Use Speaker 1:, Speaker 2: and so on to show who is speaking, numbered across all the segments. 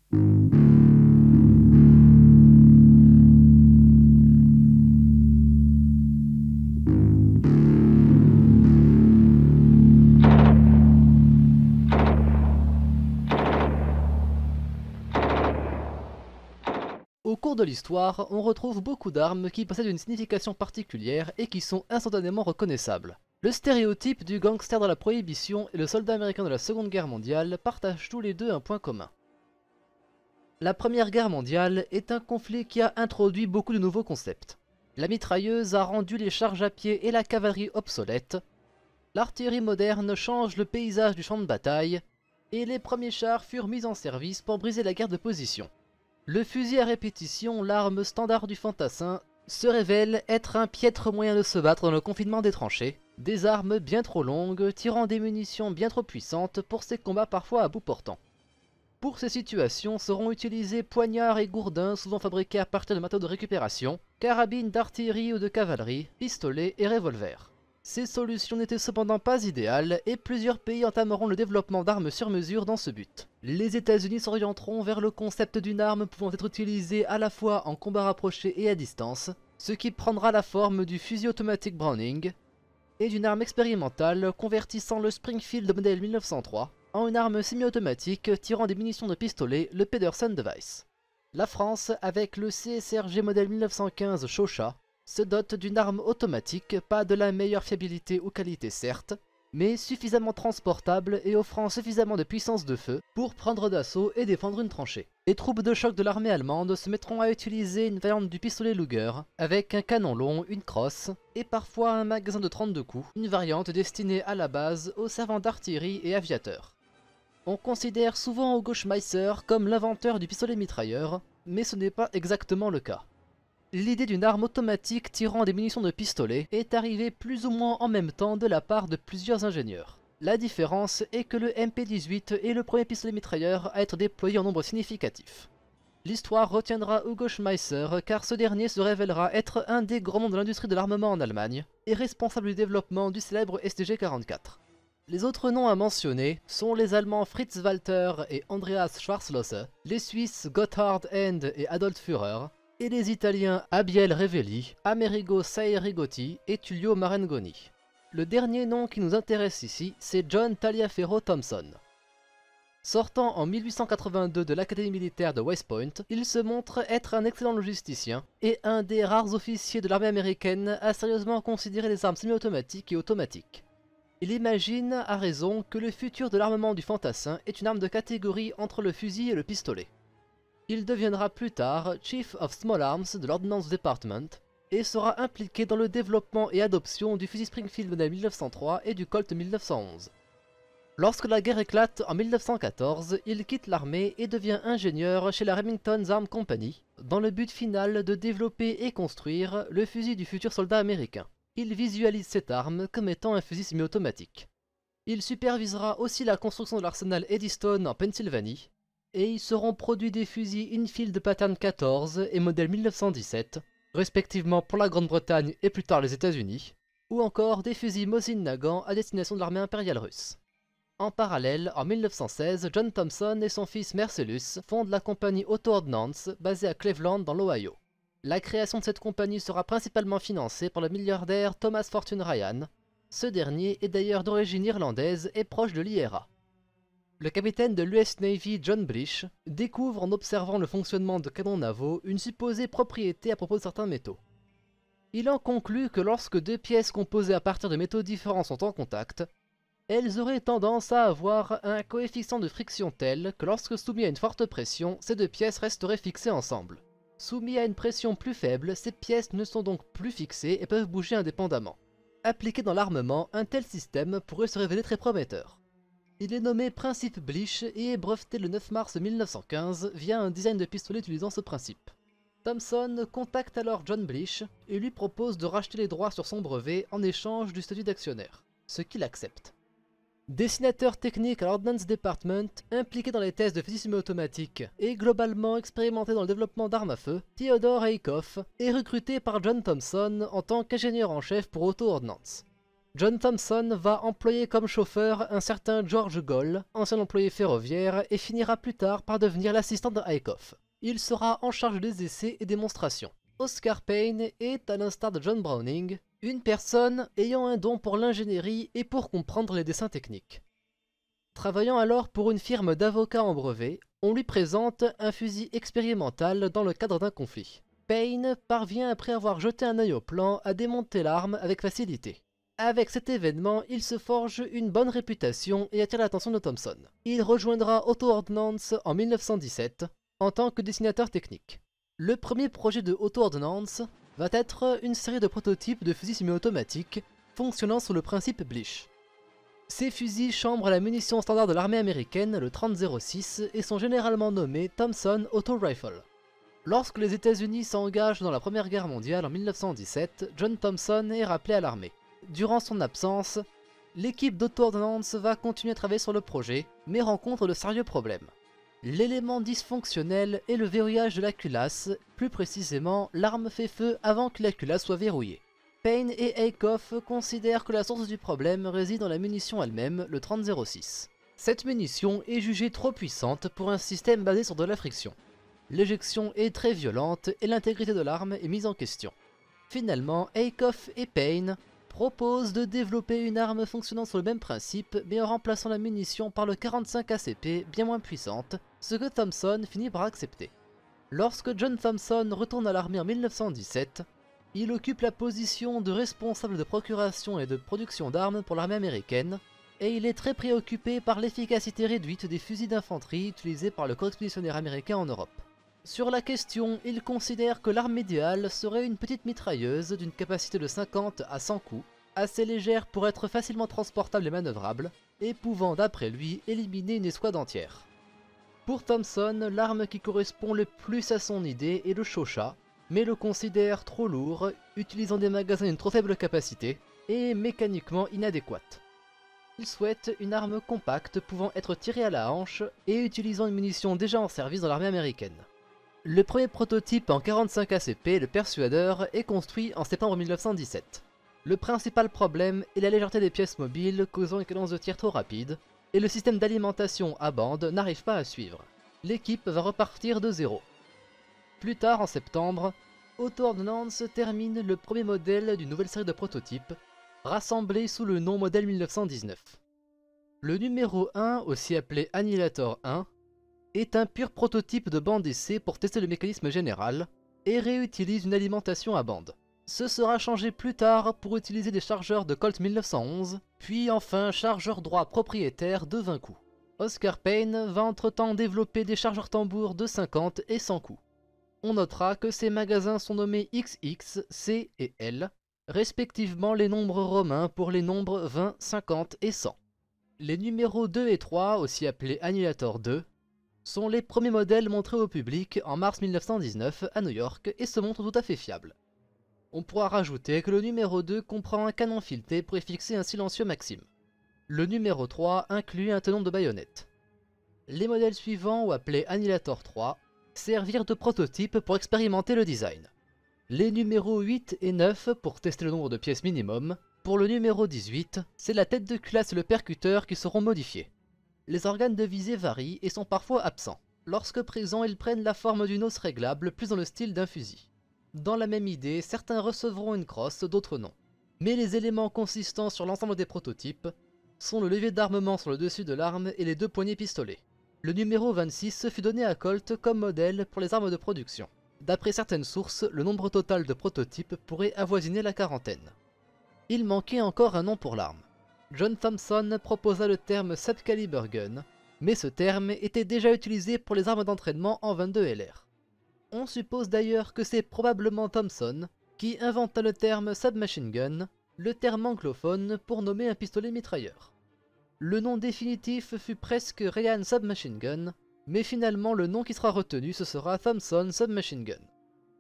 Speaker 1: Au cours de l'histoire, on retrouve beaucoup d'armes qui possèdent une signification particulière et qui sont instantanément reconnaissables. Le stéréotype du gangster de la Prohibition et le soldat américain de la Seconde Guerre mondiale partagent tous les deux un point commun. La Première Guerre mondiale est un conflit qui a introduit beaucoup de nouveaux concepts. La mitrailleuse a rendu les charges à pied et la cavalerie obsolètes, l'artillerie moderne change le paysage du champ de bataille, et les premiers chars furent mis en service pour briser la guerre de position. Le fusil à répétition, l'arme standard du fantassin, se révèle être un piètre moyen de se battre dans le confinement des tranchées, des armes bien trop longues, tirant des munitions bien trop puissantes pour ces combats parfois à bout portant. Pour ces situations seront utilisés poignards et gourdins souvent fabriqués à partir de matériaux de récupération, carabines d'artillerie ou de cavalerie, pistolets et revolvers. Ces solutions n'étaient cependant pas idéales et plusieurs pays entameront le développement d'armes sur mesure dans ce but. Les États-Unis s'orienteront vers le concept d'une arme pouvant être utilisée à la fois en combat rapproché et à distance, ce qui prendra la forme du fusil automatique Browning, et d'une arme expérimentale convertissant le Springfield modèle 1903 en une arme semi-automatique tirant des munitions de pistolet, le Pedersen Device. La France, avec le CSRG modèle 1915 Chauchat, se dote d'une arme automatique, pas de la meilleure fiabilité ou qualité certes, mais suffisamment transportable et offrant suffisamment de puissance de feu pour prendre d'assaut et défendre une tranchée. Les troupes de choc de l'armée allemande se mettront à utiliser une variante du pistolet Luger, avec un canon long, une crosse, et parfois un magasin de 32 coups, une variante destinée à la base aux servants d'artillerie et aviateurs. On considère souvent Hugo Schmeisser comme l'inventeur du pistolet mitrailleur, mais ce n'est pas exactement le cas. L'idée d'une arme automatique tirant des munitions de pistolet est arrivée plus ou moins en même temps de la part de plusieurs ingénieurs. La différence est que le MP-18 est le premier pistolet mitrailleur à être déployé en nombre significatif. L'histoire retiendra Hugo Schmeisser car ce dernier se révélera être un des grands noms de l'industrie de l'armement en Allemagne et responsable du développement du célèbre STG-44. Les autres noms à mentionner sont les Allemands Fritz Walter et Andreas Schwarzlose, les Suisses Gotthard End et Adolf Führer, et les Italiens Abiel Revelli, Amerigo Saerigotti et Tullio Marangoni. Le dernier nom qui nous intéresse ici, c'est John Taliaferro Thompson. Sortant en 1882 de l'Académie militaire de West Point, il se montre être un excellent logisticien et un des rares officiers de l'armée américaine à sérieusement considérer les armes semi-automatiques et automatiques. Il imagine, à raison, que le futur de l'armement du fantassin est une arme de catégorie entre le fusil et le pistolet. Il deviendra plus tard Chief of Small Arms de l'Ordnance Department et sera impliqué dans le développement et adoption du fusil Springfield modèle 1903 et du Colt 1911. Lorsque la guerre éclate en 1914, il quitte l'armée et devient ingénieur chez la Remington Arms Company, dans le but final de développer et construire le fusil du futur soldat américain. Il visualise cette arme comme étant un fusil semi-automatique. Il supervisera aussi la construction de l'arsenal Eddystone en Pennsylvanie, et y seront produits des fusils Infield Pattern 14 et modèle 1917, respectivement pour la Grande-Bretagne et plus tard les États-Unis, ou encore des fusils Mosin Nagant à destination de l'armée impériale russe. En parallèle, en 1916, John Thompson et son fils Mercellus fondent la compagnie Auto Ordnance basée à Cleveland dans l'Ohio. La création de cette compagnie sera principalement financée par le milliardaire Thomas Fortune Ryan. Ce dernier est d'ailleurs d'origine irlandaise et proche de l'IRA. Le capitaine de l'US Navy John Brish découvre en observant le fonctionnement de canons navaux une supposée propriété à propos de certains métaux. Il en conclut que lorsque deux pièces composées à partir de métaux différents sont en contact, elles auraient tendance à avoir un coefficient de friction tel que lorsque soumis à une forte pression, ces deux pièces resteraient fixées ensemble. Soumis à une pression plus faible, ces pièces ne sont donc plus fixées et peuvent bouger indépendamment. Appliqué dans l'armement, un tel système pourrait se révéler très prometteur. Il est nommé principe Blish et est breveté le 9 mars 1915 via un design de pistolet utilisant ce principe. Thompson contacte alors John Blish et lui propose de racheter les droits sur son brevet en échange du statut d'actionnaire, ce qu'il accepte. Dessinateur technique à l'Ordnance Department, impliqué dans les tests de physique semi-automatique et globalement expérimenté dans le développement d'armes à feu, Theodore Eickhoff est recruté par John Thompson en tant qu'ingénieur en chef pour Auto Ordnance. John Thompson va employer comme chauffeur un certain George Goll, ancien employé ferroviaire, et finira plus tard par devenir l'assistant de Haycoff. Il sera en charge des essais et démonstrations. Oscar Payne est, à l'instar de John Browning, une personne ayant un don pour l'ingénierie et pour comprendre les dessins techniques. Travaillant alors pour une firme d'avocats en brevet, on lui présente un fusil expérimental dans le cadre d'un conflit. Payne parvient, après avoir jeté un œil au plan, à démonter l'arme avec facilité. Avec cet événement, il se forge une bonne réputation et attire l'attention de Thompson. Il rejoindra Auto Ordnance en 1917 en tant que dessinateur technique. Le premier projet de Auto Ordnance va être une série de prototypes de fusils semi-automatiques fonctionnant sous le principe Blish. Ces fusils chambrent la munition standard de l'armée américaine, le 30-06, et sont généralement nommés Thompson Auto Rifle. Lorsque les États-Unis s'engagent dans la Première Guerre mondiale en 1917, John Thompson est rappelé à l'armée. Durant son absence, l'équipe d'Auto Ordnance va continuer à travailler sur le projet, mais rencontre de sérieux problèmes. L'élément dysfonctionnel est le verrouillage de la culasse, plus précisément, l'arme fait feu avant que la culasse soit verrouillée. Payne et Haycoff considèrent que la source du problème réside dans la munition elle-même, le 30-06. Cette munition est jugée trop puissante pour un système basé sur de la friction. L'éjection est très violente et l'intégrité de l'arme est mise en question. Finalement, Haycoff et Payne proposent de développer une arme fonctionnant sur le même principe, mais en remplaçant la munition par le 45 ACP, bien moins puissante, ce que Thompson finit par accepter. Lorsque John Thompson retourne à l'armée en 1917, il occupe la position de responsable de procuration et de production d'armes pour l'armée américaine, et il est très préoccupé par l'efficacité réduite des fusils d'infanterie utilisés par le corps expéditionnaire américain en Europe. Sur la question, il considère que l'arme idéale serait une petite mitrailleuse d'une capacité de 50 à 100 coups, assez légère pour être facilement transportable et manœuvrable, et pouvant d'après lui éliminer une escouade entière. Pour Thompson, l'arme qui correspond le plus à son idée est le Shosha, mais le considère trop lourd, utilisant des magasins d'une trop faible capacité, et mécaniquement inadéquate. Il souhaite une arme compacte pouvant être tirée à la hanche et utilisant une munition déjà en service dans l'armée américaine. Le premier prototype en 45 ACP, le Persuader, est construit en septembre 1917. Le principal problème est la légèreté des pièces mobiles causant une cadence de tir trop rapide, et le système d'alimentation à bande n'arrive pas à suivre. L'équipe va repartir de zéro. Plus tard en septembre, Auto Ordnance termine le premier modèle d'une nouvelle série de prototypes, rassemblés sous le nom modèle 1919. Le numéro 1, aussi appelé Annihilator 1, est un pur prototype de bande d'essai pour tester le mécanisme général, et réutilise une alimentation à bande. Ce sera changé plus tard pour utiliser des chargeurs de Colt 1911, puis enfin chargeur droit propriétaire de 20 coups. Oscar Payne va entre-temps développer des chargeurs tambours de 50 et 100 coups. On notera que ces magasins sont nommés XX, C et L, respectivement les nombres romains pour les nombres 20, 50 et 100. Les numéros 2 et 3, aussi appelés Annihilator 2, sont les premiers modèles montrés au public en mars 1919 à New York et se montrent tout à fait fiables. On pourra rajouter que le numéro 2 comprend un canon fileté pour y fixer un silencieux Maxim. Le numéro 3 inclut un tenon de baïonnette. Les modèles suivants, ou appelés Annihilator 3, servirent de prototype pour expérimenter le design. Les numéros 8 et 9 pour tester le nombre de pièces minimum. Pour le numéro 18, c'est la tête de culasse et le percuteur qui seront modifiés. Les organes de visée varient et sont parfois absents. Lorsque présents, ils prennent la forme d'une hausse réglable, plus dans le style d'un fusil. Dans la même idée, certains recevront une crosse, d'autres non. Mais les éléments consistants sur l'ensemble des prototypes sont le levier d'armement sur le dessus de l'arme et les deux poignées pistolets. Le numéro 26 fut donné à Colt comme modèle pour les armes de production. D'après certaines sources, le nombre total de prototypes pourrait avoisiner la quarantaine. Il manquait encore un nom pour l'arme. John Thompson proposa le terme Subcaliber Gun, mais ce terme était déjà utilisé pour les armes d'entraînement en 22 LR. On suppose d'ailleurs que c'est probablement Thompson qui inventa le terme Submachine Gun, le terme anglophone pour nommer un pistolet mitrailleur. Le nom définitif fut presque Ryan Submachine Gun, mais finalement le nom qui sera retenu ce sera Thompson Submachine Gun.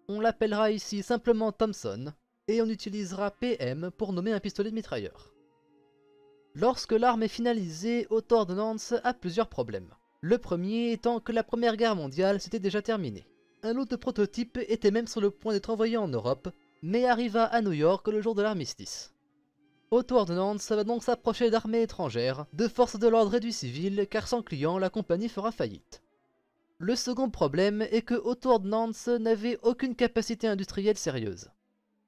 Speaker 1: On l'appellera ici simplement Thompson, et on utilisera PM pour nommer un pistolet mitrailleur. Lorsque l'arme est finalisée, Auto Ordnance a plusieurs problèmes. Le premier étant que la Première Guerre mondiale s'était déjà terminée. Un lot de prototypes était même sur le point d'être envoyé en Europe, mais arriva à New York le jour de l'armistice. Otto Ordnance va donc s'approcher d'armées étrangères, de forces de l'ordre et du civil, car sans clients, la compagnie fera faillite. Le second problème est que Otto Ordnance n'avait aucune capacité industrielle sérieuse.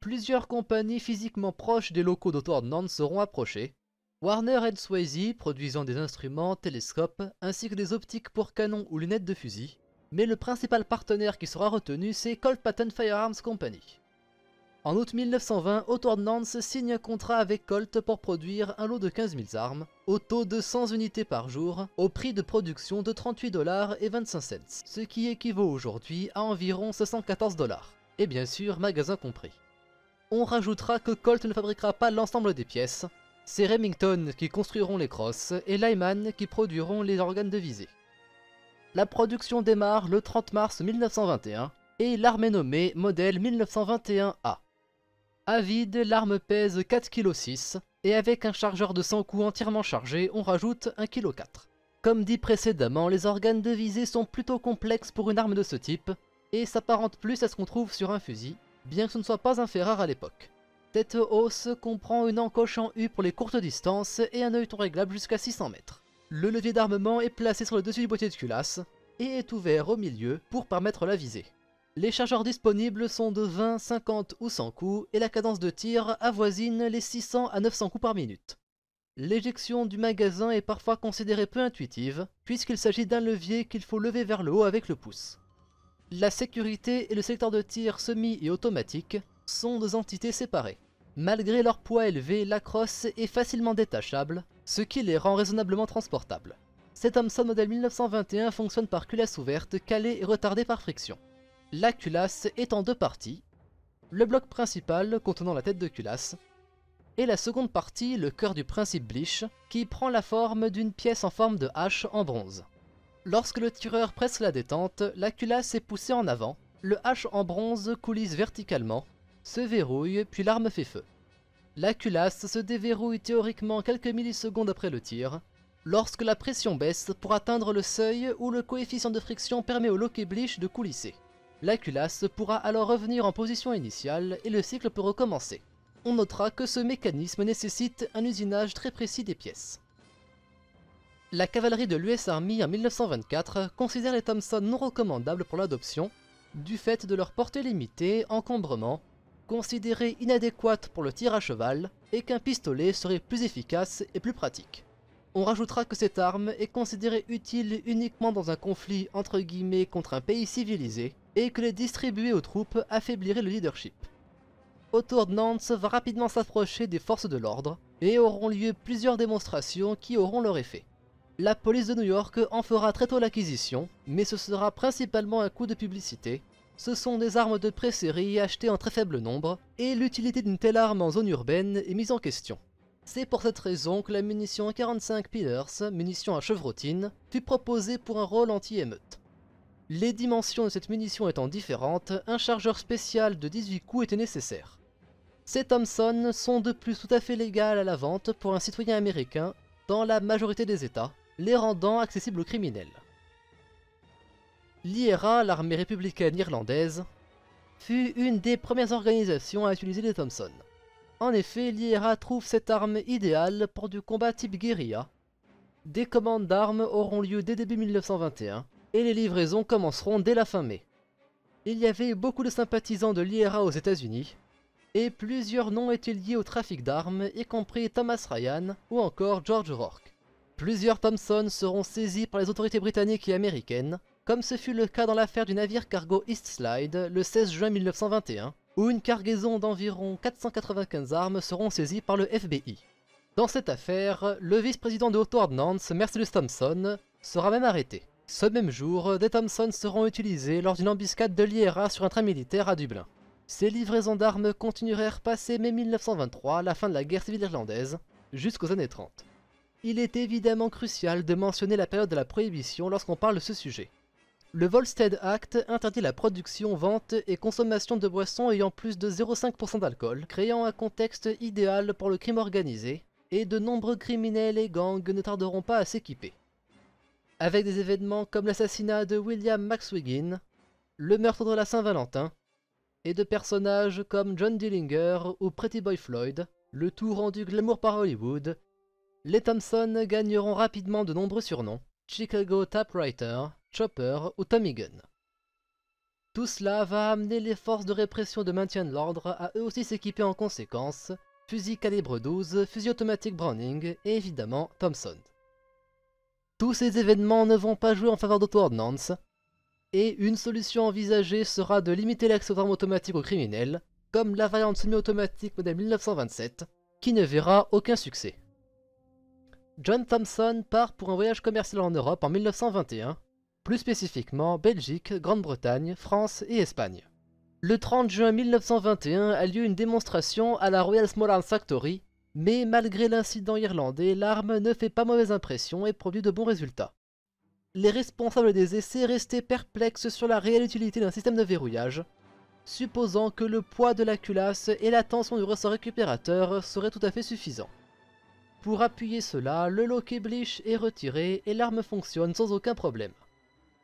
Speaker 1: Plusieurs compagnies physiquement proches des locaux d'Otto Ordnance seront approchées. Warner & Swasey, produisant des instruments, télescopes, ainsi que des optiques pour canons ou lunettes de fusil. Mais le principal partenaire qui sera retenu, c'est Colt Patent Firearms Company. En août 1920, Otto Ordnance signe un contrat avec Colt pour produire un lot de 15 000 armes, au taux de 100 unités par jour, au prix de production de 38,25 $, ce qui équivaut aujourd'hui à environ 714 $, et bien sûr, magasin compris. On rajoutera que Colt ne fabriquera pas l'ensemble des pièces, c'est Remington qui construiront les crosses et Lyman qui produiront les organes de visée. La production démarre le 30 mars 1921 et l'arme est nommée modèle 1921A. À vide, l'arme pèse 4,6 kg et avec un chargeur de 100 coups entièrement chargé, on rajoute 1,4 kg. Comme dit précédemment, les organes de visée sont plutôt complexes pour une arme de ce type et s'apparentent plus à ce qu'on trouve sur un fusil, bien que ce ne soit pas un fait rare à l'époque. Cette hausse comprend une encoche en U pour les courtes distances et un œilleton réglable jusqu'à 600 mètres. Le levier d'armement est placé sur le dessus du boîtier de culasse et est ouvert au milieu pour permettre la visée. Les chargeurs disponibles sont de 20, 50 ou 100 coups et la cadence de tir avoisine les 600 à 900 coups par minute. L'éjection du magasin est parfois considérée peu intuitive puisqu'il s'agit d'un levier qu'il faut lever vers le haut avec le pouce. La sécurité et le sélecteur de tir semi et automatique sont deux entités séparées. Malgré leur poids élevé, la crosse est facilement détachable, ce qui les rend raisonnablement transportables. Cette Thompson modèle 1921 fonctionne par culasse ouverte, calée et retardée par friction. La culasse est en deux parties, le bloc principal contenant la tête de culasse, et la seconde partie, le cœur du principe Bleach, qui prend la forme d'une pièce en forme de hache en bronze. Lorsque le tireur presse la détente, la culasse est poussée en avant, le hache en bronze coulisse verticalement, se verrouille puis l'arme fait feu. La culasse se déverrouille théoriquement quelques millisecondes après le tir, lorsque la pression baisse pour atteindre le seuil où le coefficient de friction permet au loquet Bleach de coulisser. La culasse pourra alors revenir en position initiale et le cycle peut recommencer. On notera que ce mécanisme nécessite un usinage très précis des pièces. La cavalerie de l'US Army en 1924 considère les Thompson non recommandables pour l'adoption, du fait de leur portée limitée, encombrement, considérée inadéquate pour le tir à cheval, et qu'un pistolet serait plus efficace et plus pratique. On rajoutera que cette arme est considérée utile uniquement dans un conflit entre guillemets contre un pays civilisé, et que les distribuer aux troupes affaiblirait le leadership. Otto Ordnance va rapidement s'approcher des forces de l'ordre, et auront lieu plusieurs démonstrations qui auront leur effet. La police de New York en fera très tôt l'acquisition, mais ce sera principalement un coup de publicité. Ce sont des armes de pré-série achetées en très faible nombre, et l'utilité d'une telle arme en zone urbaine est mise en question. C'est pour cette raison que la munition 45 Pillars, munition à chevrotine, fut proposée pour un rôle anti-émeute. Les dimensions de cette munition étant différentes, un chargeur spécial de 18 coups était nécessaire. Ces Thompson sont de plus tout à fait légales à la vente pour un citoyen américain dans la majorité des États, les rendant accessibles aux criminels. L'IRA, l'armée républicaine irlandaise, fut une des premières organisations à utiliser les Thompson. En effet, l'IRA trouve cette arme idéale pour du combat type guérilla. Des commandes d'armes auront lieu dès début 1921, et les livraisons commenceront dès la fin mai. Il y avait beaucoup de sympathisants de l'IRA aux États-Unis, et plusieurs noms étaient liés au trafic d'armes, y compris Thomas Ryan ou encore George Rourke. Plusieurs Thompson seront saisis par les autorités britanniques et américaines, comme ce fut le cas dans l'affaire du navire cargo East Slide le 16 juin 1921, où une cargaison d'environ 495 armes seront saisies par le FBI. Dans cette affaire, le vice-président de Otto Ordnance, Mercilus Thompson, sera même arrêté. Ce même jour, des Thompson seront utilisés lors d'une embuscade de l'IRA sur un train militaire à Dublin. Ces livraisons d'armes continuèrent passé mai 1923, la fin de la guerre civile irlandaise, jusqu'aux années 30. Il est évidemment crucial de mentionner la période de la prohibition lorsqu'on parle de ce sujet. Le Volstead Act interdit la production, vente et consommation de boissons ayant plus de 0,5% d'alcool, créant un contexte idéal pour le crime organisé, et de nombreux criminels et gangs ne tarderont pas à s'équiper. Avec des événements comme l'assassinat de William Maxwiggan, le meurtre de la Saint-Valentin, et de personnages comme John Dillinger ou Pretty Boy Floyd, Le tout rendu glamour par Hollywood, les Thompson gagneront rapidement de nombreux surnoms, Chicago Typewriter, Chopper ou Tommy Gun. Tout cela va amener les forces de répression de maintien de l'ordre à eux aussi s'équiper en conséquence, fusil calibre 12, fusil automatique Browning et évidemment Thompson. Tous ces événements ne vont pas jouer en faveur d'auto-ordnance, et une solution envisagée sera de limiter l'accès aux armes automatiques aux criminels, comme la variante semi-automatique modèle 1927, qui ne verra aucun succès. John Thompson part pour un voyage commercial en Europe en 1921, plus spécifiquement Belgique, Grande-Bretagne, France et Espagne. Le 30 juin 1921 a lieu une démonstration à la Royal Small Arms Factory, mais malgré l'incident irlandais, l'arme ne fait pas mauvaise impression et produit de bons résultats. Les responsables des essais restaient perplexes sur la réelle utilité d'un système de verrouillage, supposant que le poids de la culasse et la tension du ressort récupérateur seraient tout à fait suffisants. Pour appuyer cela, le lock bleach est retiré et l'arme fonctionne sans aucun problème.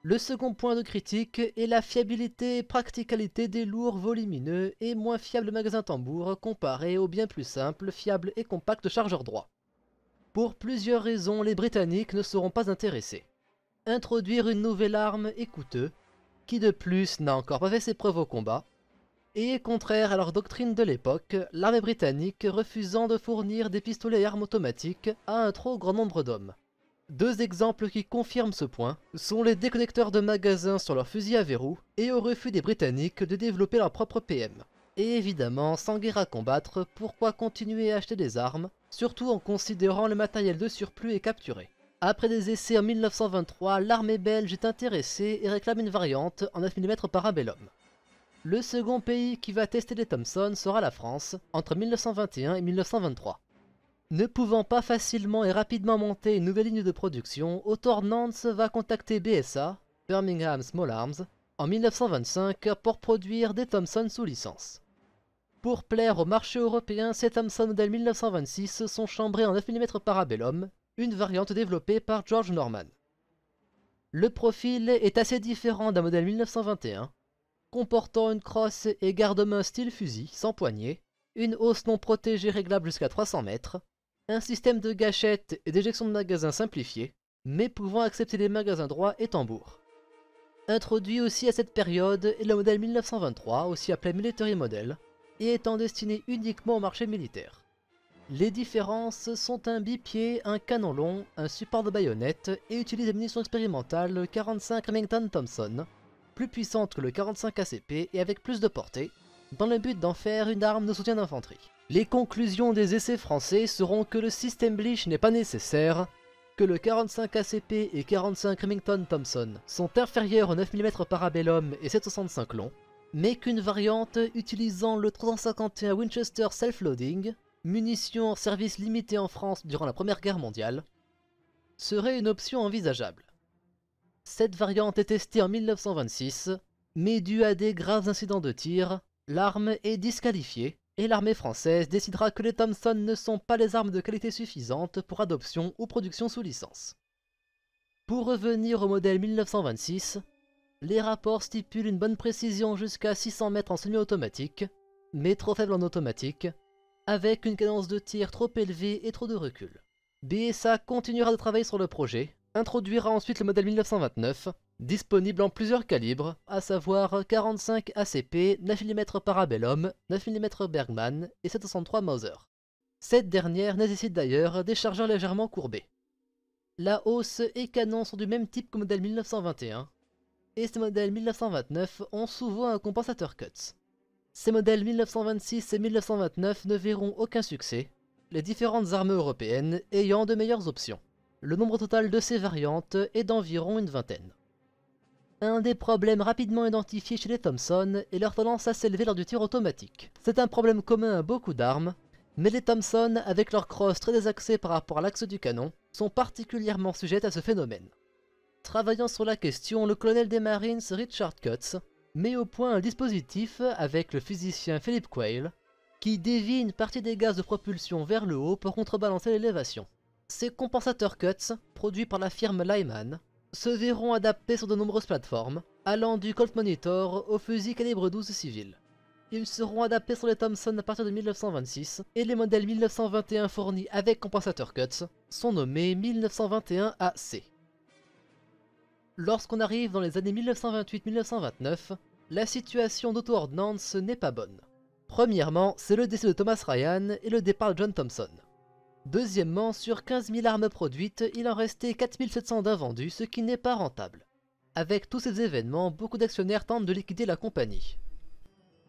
Speaker 1: Le second point de critique est la fiabilité et practicalité des lourds volumineux et moins fiables magasins tambour comparé aux bien plus simples, fiables et compacts chargeurs droits. Pour plusieurs raisons, les Britanniques ne seront pas intéressés. Introduire une nouvelle arme est coûteux, qui de plus n'a encore pas fait ses preuves au combat, et contraire à leur doctrine de l'époque, l'armée britannique refusant de fournir des pistolets et armes automatiques à un trop grand nombre d'hommes. Deux exemples qui confirment ce point sont les déconnecteurs de magasins sur leurs fusils à verrou et au refus des Britanniques de développer leur propre PM. Et évidemment, sans guerre à combattre, pourquoi continuer à acheter des armes, surtout en considérant le matériel de surplus et capturé. Après des essais en 1923, l'armée belge est intéressée et réclame une variante en 9 mm Parabellum. Le second pays qui va tester les Thompson sera la France, entre 1921 et 1923. Ne pouvant pas facilement et rapidement monter une nouvelle ligne de production, Auto-Ordnance va contacter BSA, Birmingham Small Arms, en 1925 pour produire des Thompson sous licence. Pour plaire au marché européen, ces Thompson modèle 1926 sont chambrés en 9 mm Parabellum, une variante développée par George Norman. Le profil est assez différent d'un modèle 1921, comportant une crosse et garde-main style fusil, sans poignée, une hausse non protégée réglable jusqu'à 300 mètres, un système de gâchette et d'éjection de magasins simplifié, mais pouvant accepter les magasins droits et tambours. Introduit aussi à cette période est le modèle 1923, aussi appelé Military Model, et étant destiné uniquement au marché militaire. Les différences sont un bipied, un canon long, un support de baïonnette et utilise des munitions expérimentales 45 Remington Thompson, plus puissante que le 45 ACP et avec plus de portée, dans le but d'en faire une arme de soutien d'infanterie. Les conclusions des essais français seront que le système bleach n'est pas nécessaire, que le 45 ACP et 45 Remington Thompson sont inférieurs au 9 mm Parabellum et 7,65 long, mais qu'une variante utilisant le 351 Winchester Self-Loading, munitions en service limité en France durant la Première Guerre mondiale, serait une option envisageable. Cette variante est testée en 1926, mais due à des graves incidents de tir, l'arme est disqualifiée et l'armée française décidera que les Thompson ne sont pas les armes de qualité suffisante pour adoption ou production sous licence. Pour revenir au modèle 1926, les rapports stipulent une bonne précision jusqu'à 600 mètres en semi-automatique, mais trop faible en automatique, avec une cadence de tir trop élevée et trop de recul. BSA continuera de travailler sur le projet, introduira ensuite le modèle 1929, disponible en plusieurs calibres, à savoir 45 ACP, 9 mm Parabellum, 9 mm Bergmann et 763 Mauser. Cette dernière nécessite d'ailleurs des chargeurs légèrement courbés. La hausse et canon sont du même type que le modèle 1921, et ces modèles 1929 ont souvent un compensateur cuts. Ces modèles 1926 et 1929 ne verront aucun succès, les différentes armées européennes ayant de meilleures options. Le nombre total de ces variantes est d'environ une vingtaine. Un des problèmes rapidement identifiés chez les Thompson est leur tendance à s'élever lors du tir automatique. C'est un problème commun à beaucoup d'armes, mais les Thompson, avec leur crosse très désaxée par rapport à l'axe du canon, sont particulièrement sujettes à ce phénomène. Travaillant sur la question, le colonel des Marines Richard Cutts met au point un dispositif avec le physicien Philip Quayle qui dévie une partie des gaz de propulsion vers le haut pour contrebalancer l'élévation. Ces compensateurs Cutts, produits par la firme Lyman, se verront adaptés sur de nombreuses plateformes, allant du Colt Monitor au fusil calibre 12 civil. Ils seront adaptés sur les Thompson à partir de 1926 et les modèles 1921 fournis avec compensateur Cuts sont nommés 1921 AC. Lorsqu'on arrive dans les années 1928-1929, la situation d'auto-ordnance n'est pas bonne. Premièrement, c'est le décès de Thomas Ryan et le départ de John Thompson. Deuxièmement, sur 15 000 armes produites, il en restait 4 700 d'invendus, ce qui n'est pas rentable. Avec tous ces événements, beaucoup d'actionnaires tentent de liquider la compagnie.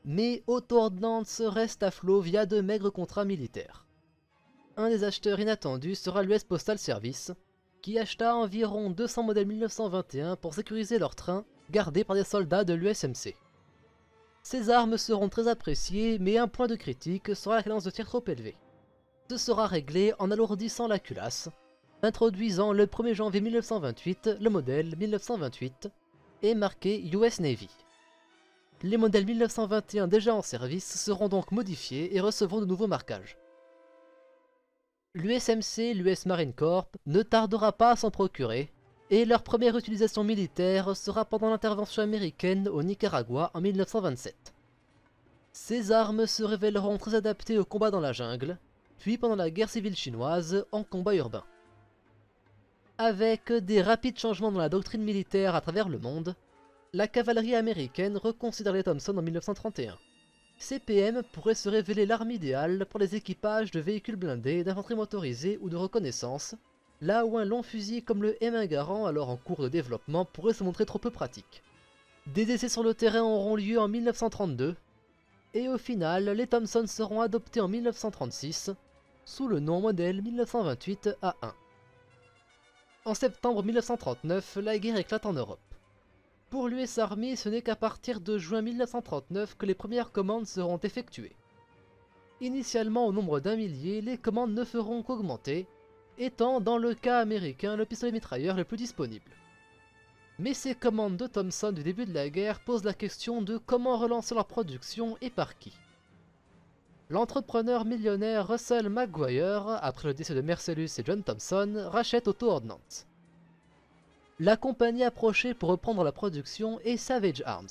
Speaker 1: Mais Auto-Ordnance reste à flot via de maigres contrats militaires. Un des acheteurs inattendus sera l'US Postal Service, qui acheta environ 200 modèles 1921 pour sécuriser leurs trains, gardés par des soldats de l'USMC. Ces armes seront très appréciées, mais un point de critique sera la cadence de tir trop élevée. Ce sera réglé en alourdissant la culasse, introduisant le 1er janvier 1928 le modèle 1928 et marqué US Navy. Les modèles 1921 déjà en service seront donc modifiés et recevront de nouveaux marquages. L'USMC, l'US Marine Corps, ne tardera pas à s'en procurer, et leur première utilisation militaire sera pendant l'intervention américaine au Nicaragua en 1927. Ces armes se révéleront très adaptées au combat dans la jungle, puis pendant la guerre civile chinoise en combat urbain. Avec des rapides changements dans la doctrine militaire à travers le monde, la cavalerie américaine reconsidère les Thompson en 1931. CPM pourrait se révéler l'arme idéale pour les équipages de véhicules blindés, d'infanterie motorisée ou de reconnaissance, là où un long fusil comme le M1 Garand, alors en cours de développement, pourrait se montrer trop peu pratique. Des essais sur le terrain auront lieu en 1932, et au final, les Thompson seront adoptés en 1936, sous le nom modèle 1928 A1. En septembre 1939, la guerre éclate en Europe. Pour l'US Army, ce n'est qu'à partir de juin 1939 que les premières commandes seront effectuées. Initialement au nombre d'1 millier, les commandes ne feront qu'augmenter, étant dans le cas américain le pistolet mitrailleur le plus disponible. Mais ces commandes de Thompson du début de la guerre posent la question de comment relancer leur production et par qui. L'entrepreneur millionnaire Russell McGuire, après le décès de Mercellus et John Thompson, rachète Auto-Ordnance. La compagnie approchée pour reprendre la production est Savage Arms.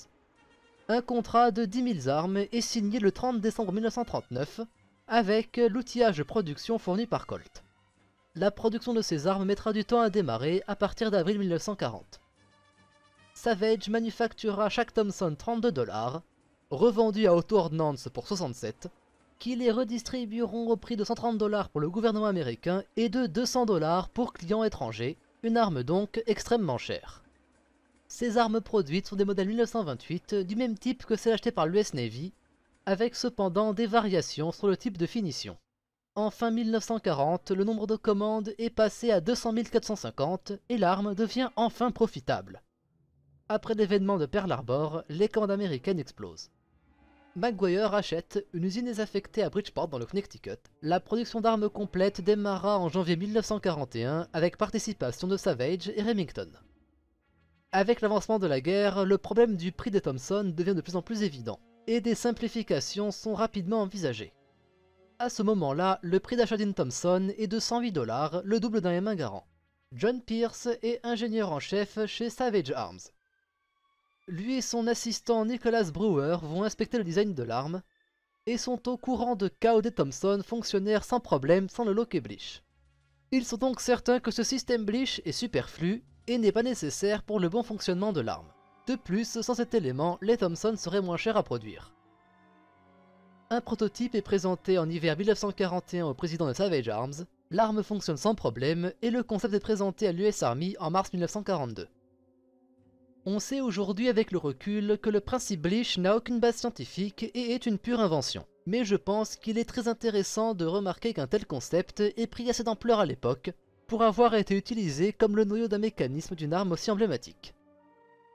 Speaker 1: Un contrat de 10 000 armes est signé le 30 décembre 1939, avec l'outillage de production fourni par Colt. La production de ces armes mettra du temps à démarrer à partir d'avril 1940. Savage manufacturera chaque Thompson 32 $, revendu à Auto-Ordnance pour 67, qui les redistribueront au prix de 130 $ pour le gouvernement américain et de 200 $ pour clients étrangers, une arme donc extrêmement chère. Ces armes produites sont des modèles 1928 du même type que celles achetées par l'US Navy, avec cependant des variations sur le type de finition. En fin 1940, le nombre de commandes est passé à 200 450 et l'arme devient enfin profitable. Après l'événement de Pearl Harbor, les commandes américaines explosent. McGuire achète une usine désaffectée à Bridgeport dans le Connecticut. La production d'armes complète démarra en janvier 1941 avec participation de Savage et Remington. Avec l'avancement de la guerre, le problème du prix des Thompson devient de plus en plus évident, et des simplifications sont rapidement envisagées. À ce moment-là, le prix d'achat d'une Thompson est de 108 $, le double d'un M1 Garand. John Pierce est ingénieur en chef chez Savage Arms. Lui et son assistant Nicholas Brewer vont inspecter le design de l'arme, et sont au courant de cas où des Thompson fonctionnèrent sans problème sans le loquet Bleach. Ils sont donc certains que ce système Bleach est superflu et n'est pas nécessaire pour le bon fonctionnement de l'arme. De plus, sans cet élément, les Thompson seraient moins chers à produire. Un prototype est présenté en hiver 1941 au président de Savage Arms, l'arme fonctionne sans problème et le concept est présenté à l'US Army en mars 1942. On sait aujourd'hui avec le recul que le principe Bleach n'a aucune base scientifique et est une pure invention. Mais je pense qu'il est très intéressant de remarquer qu'un tel concept ait pris assez d'ampleur à l'époque pour avoir été utilisé comme le noyau d'un mécanisme d'une arme aussi emblématique.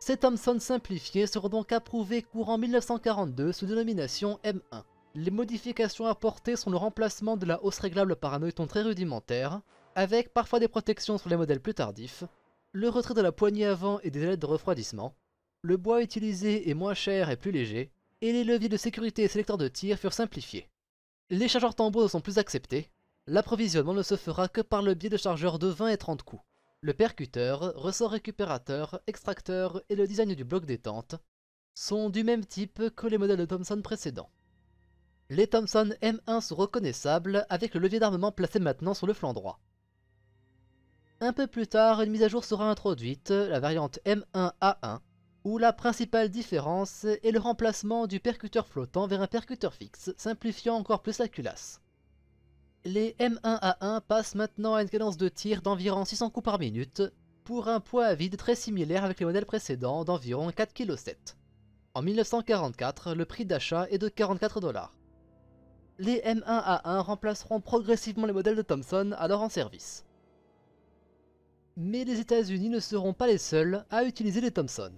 Speaker 1: Ces Thompson simplifiés seront donc approuvés courant 1942 sous dénomination M1. Les modifications apportées sont le remplacement de la hausse réglable par un œilleton très rudimentaire, avec parfois des protections sur les modèles plus tardifs, le retrait de la poignée avant et des ailettes de refroidissement, le bois utilisé est moins cher et plus léger, et les leviers de sécurité et sélecteurs de tir furent simplifiés. Les chargeurs tambours ne sont plus acceptés, l'approvisionnement ne se fera que par le biais de chargeurs de 20 et 30 coups. Le percuteur, ressort récupérateur, extracteur et le design du bloc détente sont du même type que les modèles de Thompson précédents. Les Thompson M1 sont reconnaissables avec le levier d'armement placé maintenant sur le flanc droit. Un peu plus tard, une mise à jour sera introduite, la variante M1A1, où la principale différence est le remplacement du percuteur flottant vers un percuteur fixe, simplifiant encore plus la culasse. Les M1A1 passent maintenant à une cadence de tir d'environ 600 coups par minute, pour un poids à vide très similaire avec les modèles précédents d'environ 4,7 kg. En 1944, le prix d'achat est de 44 $. Les M1A1 remplaceront progressivement les modèles de Thompson alors en service. Mais les États-Unis ne seront pas les seuls à utiliser les Thompson.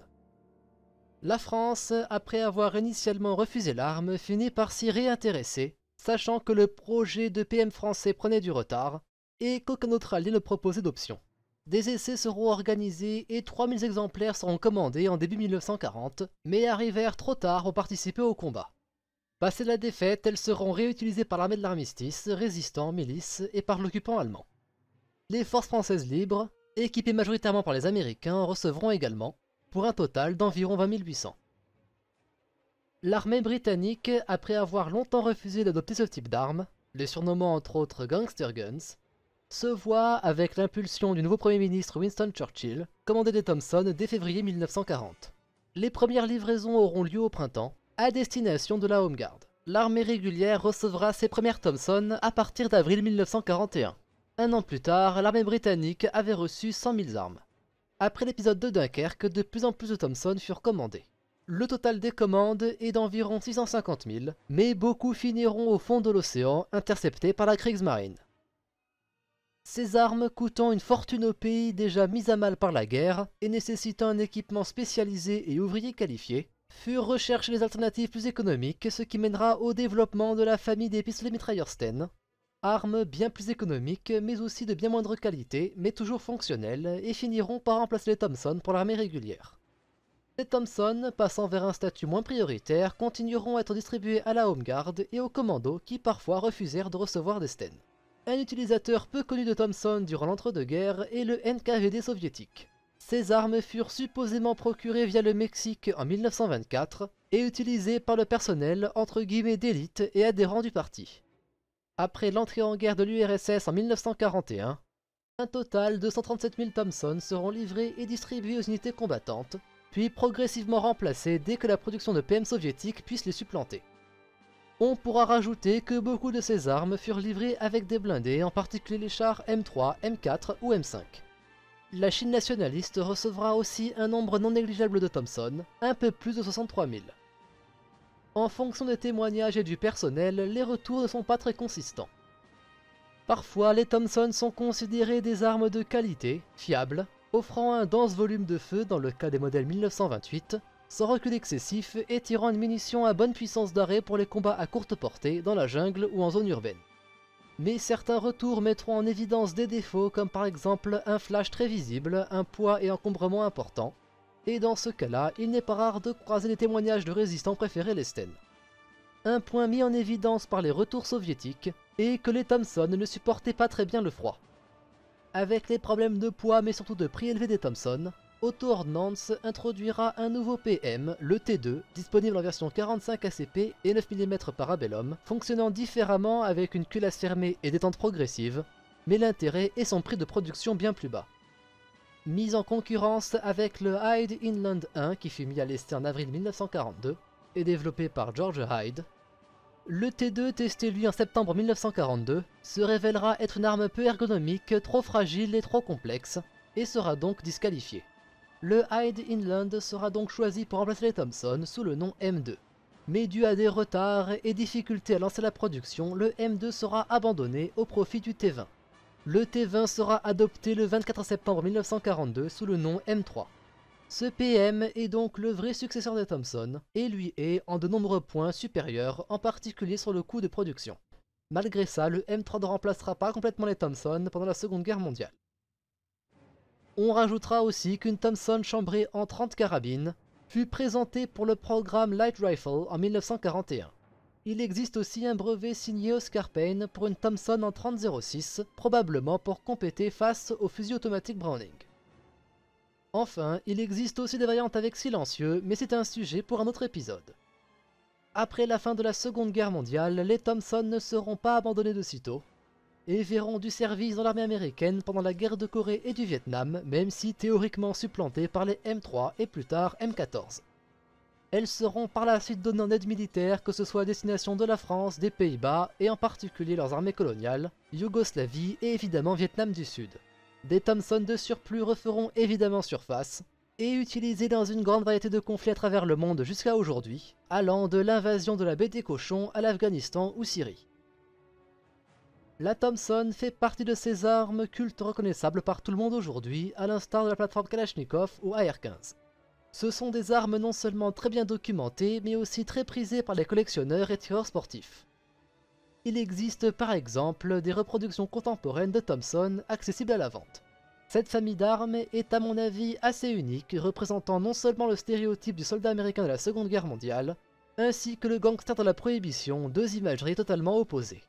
Speaker 1: La France, après avoir initialement refusé l'arme, finit par s'y réintéresser, sachant que le projet de PM français prenait du retard et qu'aucun autre allié ne proposait d'option. Des essais seront organisés et 3000 exemplaires seront commandés en début 1940, mais arrivèrent trop tard pour participer au combat. Passé la défaite, elles seront réutilisées par l'armée de l'armistice, résistants, milices et par l'occupant allemand. Les forces françaises libres, équipées majoritairement par les Américains, recevront également, pour un total d'environ 20 800. L'armée britannique, après avoir longtemps refusé d'adopter ce type d'armes, les surnommant entre autres Gangster Guns, se voit, avec l'impulsion du nouveau Premier ministre Winston Churchill, commander des Thompson dès février 1940. Les premières livraisons auront lieu au printemps, à destination de la Home Guard. L'armée régulière recevra ses premières Thompson à partir d'avril 1941. Un an plus tard, l'armée britannique avait reçu 100 000 armes. Après l'épisode de Dunkerque, de plus en plus de Thompson furent commandés. Le total des commandes est d'environ 650 000, mais beaucoup finiront au fond de l'océan, interceptés par la Kriegsmarine. Ces armes, coûtant une fortune au pays déjà mis à mal par la guerre et nécessitant un équipement spécialisé et ouvriers qualifiés, furent recherchées les alternatives plus économiques, ce qui mènera au développement de la famille des pistolets mitrailleurs Sten, armes bien plus économiques mais aussi de bien moindre qualité, mais toujours fonctionnelles, et finiront par remplacer les Thompson pour l'armée régulière. Les Thompson, passant vers un statut moins prioritaire, continueront à être distribués à la Home Guard et aux commandos qui parfois refusèrent de recevoir des Sten. Un utilisateur peu connu de Thompson durant l'entre-deux-guerres est le NKVD soviétique. Ces armes furent supposément procurées via le Mexique en 1924 et utilisées par le personnel entre guillemets d'élite et adhérents du parti. Après l'entrée en guerre de l'URSS en 1941, un total de 137 000 Thompson seront livrés et distribués aux unités combattantes, puis progressivement remplacés dès que la production de PM soviétique puisse les supplanter. On pourra rajouter que beaucoup de ces armes furent livrées avec des blindés, en particulier les chars M3, M4 ou M5. La Chine nationaliste recevra aussi un nombre non négligeable de Thompson, un peu plus de 63 000. En fonction des témoignages et du personnel, les retours ne sont pas très consistants. Parfois, les Thompson sont considérés des armes de qualité, fiables, offrant un dense volume de feu dans le cas des modèles 1928, sans recul excessif et tirant une munition à bonne puissance d'arrêt pour les combats à courte portée dans la jungle ou en zone urbaine. Mais certains retours mettront en évidence des défauts comme par exemple un flash très visible, un poids et encombrement important, et dans ce cas-là, il n'est pas rare de croiser les témoignages de résistants préférer les Sten. Un point mis en évidence par les retours soviétiques est que les Thompson ne supportaient pas très bien le froid. Avec les problèmes de poids mais surtout de prix élevé des Thompson, Otto Ordnance introduira un nouveau PM, le T2, disponible en version 45 ACP et 9 mm Parabellum, fonctionnant différemment avec une culasse fermée et détente progressive, mais l'intérêt est son prix de production bien plus bas. Mis en concurrence avec le Hyde Inland 1 qui fut mis à l'essai en avril 1942 et développé par George Hyde, le T2 testé lui en septembre 1942 se révélera être une arme peu ergonomique, trop fragile et trop complexe, et sera donc disqualifié. Le Hyde Inland sera donc choisi pour remplacer les Thompson sous le nom M2. Mais dû à des retards et difficultés à lancer la production, le M2 sera abandonné au profit du T20. Le T20 sera adopté le 24 septembre 1942 sous le nom M3. Ce PM est donc le vrai successeur des Thompson, et lui est en de nombreux points supérieur, en particulier sur le coût de production. Malgré ça, le M3 ne remplacera pas complètement les Thompson pendant la Seconde Guerre mondiale. On rajoutera aussi qu'une Thompson chambrée en 30 carabines fut présentée pour le programme Light Rifle en 1941. Il existe aussi un brevet signé Oscar Payne pour une Thompson en 30-06, probablement pour compéter face au fusil automatique Browning. Enfin, il existe aussi des variantes avec silencieux, mais c'est un sujet pour un autre épisode. Après la fin de la Seconde Guerre mondiale, les Thompson ne seront pas abandonnés de sitôt, et verront du service dans l'armée américaine pendant la guerre de Corée et du Vietnam, même si théoriquement supplantés par les M3 et plus tard M14. Elles seront par la suite données en aide militaire, que ce soit à destination de la France, des Pays-Bas, et en particulier leurs armées coloniales, Yougoslavie et évidemment Vietnam du Sud. Des Thompson de surplus referont évidemment surface, et utilisés dans une grande variété de conflits à travers le monde jusqu'à aujourd'hui, allant de l'invasion de la baie des Cochons à l'Afghanistan ou Syrie. La Thompson fait partie de ces armes cultes reconnaissables par tout le monde aujourd'hui, à l'instar de la plateforme Kalachnikov ou AR-15. Ce sont des armes non seulement très bien documentées, mais aussi très prisées par les collectionneurs et tireurs sportifs. Il existe par exemple des reproductions contemporaines de Thompson accessibles à la vente. Cette famille d'armes est à mon avis assez unique, représentant non seulement le stéréotype du soldat américain de la Seconde Guerre mondiale, ainsi que le gangster de la Prohibition, deux imageries totalement opposées.